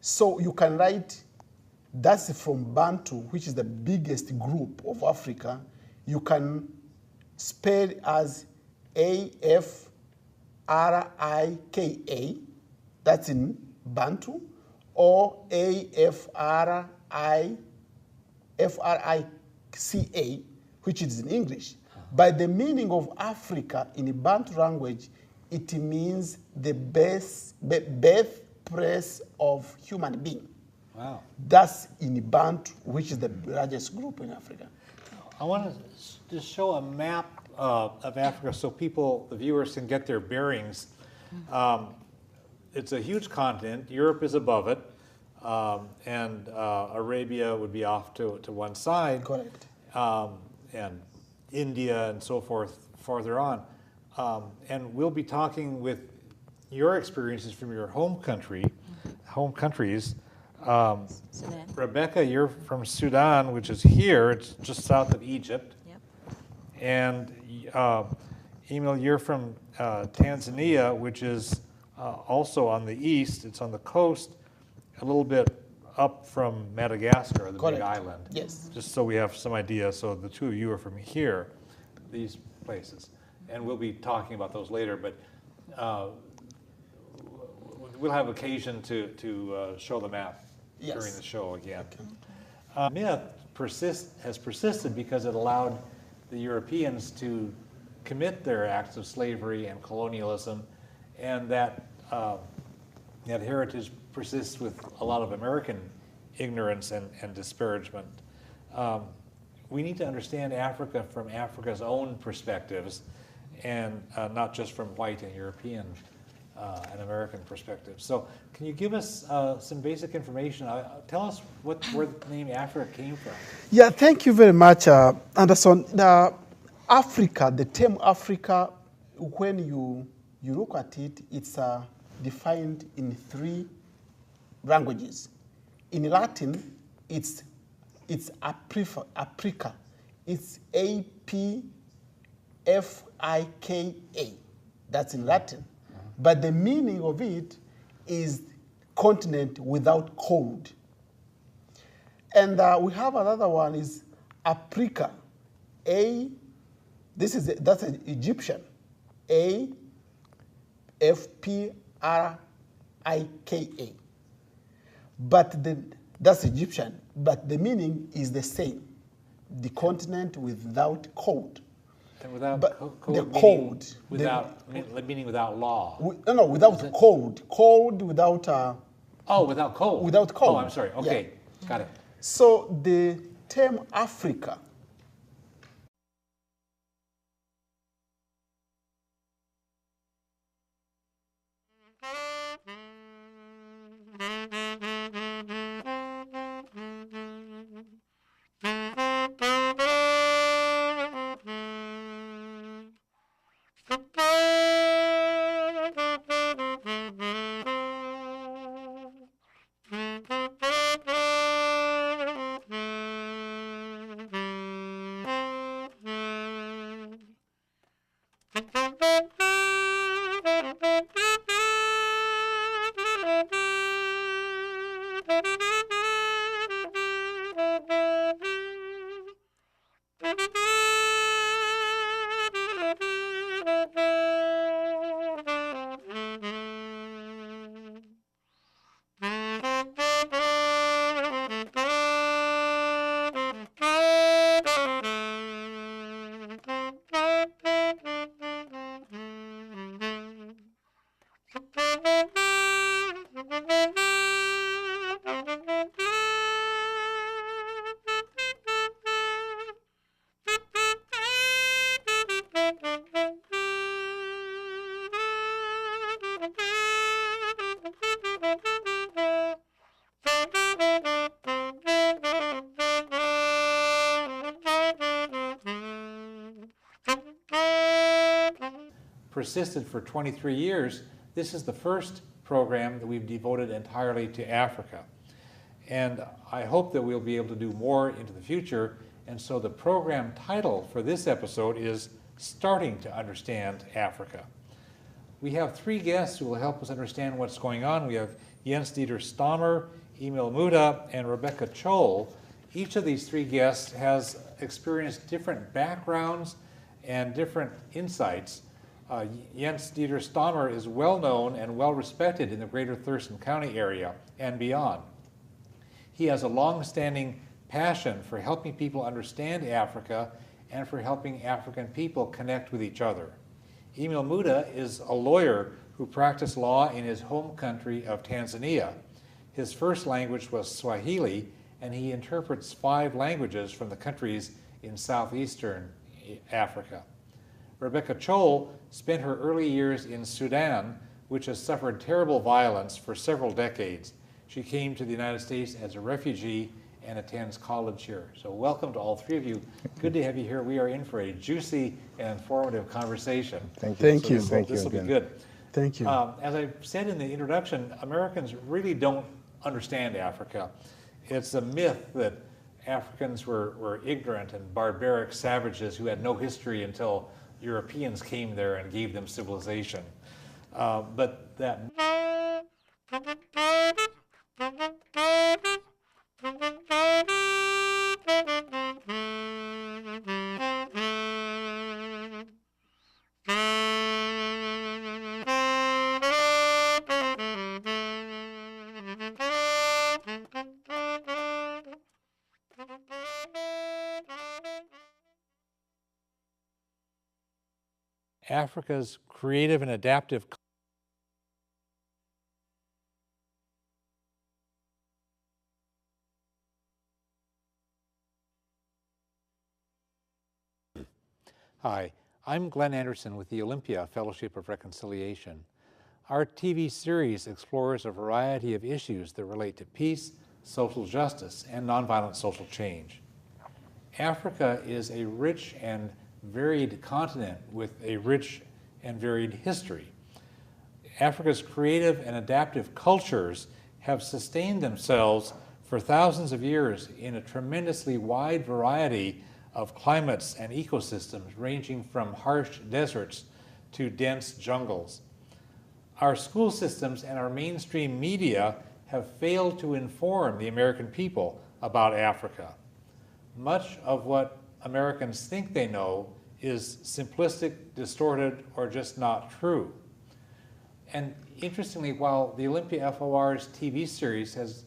So you can write, that's from Bantu, which is the biggest group of Africa. You can spell as Afrika, that's in Bantu, or Africa, which is in English. By the meaning of Africa in the Bantu language, it means the birthplace of human being. Wow. That's in Bantu, which is the largest group in Africa. I want to just show a map of Africa so people, the viewers, can get their bearings. It's a huge continent. Europe is above it, and Arabia would be off to one side. Correct. And India and so forth farther on. And we'll be talking with your experiences from your home countries. Sudan. Rebecca, you're from Sudan, which is here. It's just south of Egypt. Yep. And Emil, you're from Tanzania, which is also on the east. It's on the coast, a little bit up from Madagascar, the Correct. big island. Yes. Just so we have some idea. So the two of you are from here, these places. And we'll be talking about those later, but we'll have occasion to show the map Yes. during the show again. Myth has persisted because it allowed the Europeans to commit their acts of slavery and colonialism, and that heritage persists with a lot of American ignorance and disparagement. We need to understand Africa from Africa's own perspectives, and not just from white and European and American perspectives. So can you give us some basic information? Tell us where the name Africa came from. Yeah, thank you very much, Anderson. Africa, the term Africa, when you look at it, it's defined in 3 languages. In Latin, it's Africa. It's APFIKA. That's in Latin. But the meaning of it is continent without cold. And we have another one is Africa. That's an Egyptian. AFPRIKA. But that's Egyptian, but the meaning is the same. The continent without cold. And without But code, the meaning code, meaning without law. No, without cold. Cold without. Without cold. Without cold. Oh, I'm sorry. Okay, Yeah. got it. So the term Africa persisted for 23 years. This is the first program that we've devoted entirely to Africa. And I hope that we'll be able to do more into the future. And so the program title for this episode is Starting to Understand Africa. We have three guests who will help us understand what's going on. We have Jens Dieter Stammer, Emil Muda, and Rebecca Chol. Each of these three guests has experienced different backgrounds and different insights. Jens Dieter Stammer is well known and well respected in the greater Thurston County area and beyond. He has a long-standing passion for helping people understand Africa and for helping African people connect with each other. Emil Muda is a lawyer who practiced law in his home country of Tanzania. His first language was Swahili, and he interprets 5 languages from the countries in southeastern Africa. Rebecca Chol spent her early years in Sudan, which has suffered terrible violence for several decades. She came to the United States as a refugee and attends college here. So welcome to all three of you. Good to have you here. We are in for a juicy and informative conversation. Thank you. Thank you. This will be good. Thank you. As I said in the introduction, Americans really don't understand Africa. It's a myth that Africans were ignorant and barbaric savages who had no history until Europeans came there and gave them civilization. But that Africa's creative and adaptive Hi, I'm Glenn Anderson with the Olympia Fellowship of Reconciliation. Our TV series explores a variety of issues that relate to peace, social justice, and nonviolent social change. Africa is a rich and varied continent with a rich and varied history. Africa's creative and adaptive cultures have sustained themselves for thousands of years in a tremendously wide variety of climates and ecosystems, ranging from harsh deserts to dense jungles. Our school systems and our mainstream media have failed to inform the American people about Africa. Much of what Americans think they know is simplistic, distorted, or just not true. And interestingly, while the Olympia FORs TV series has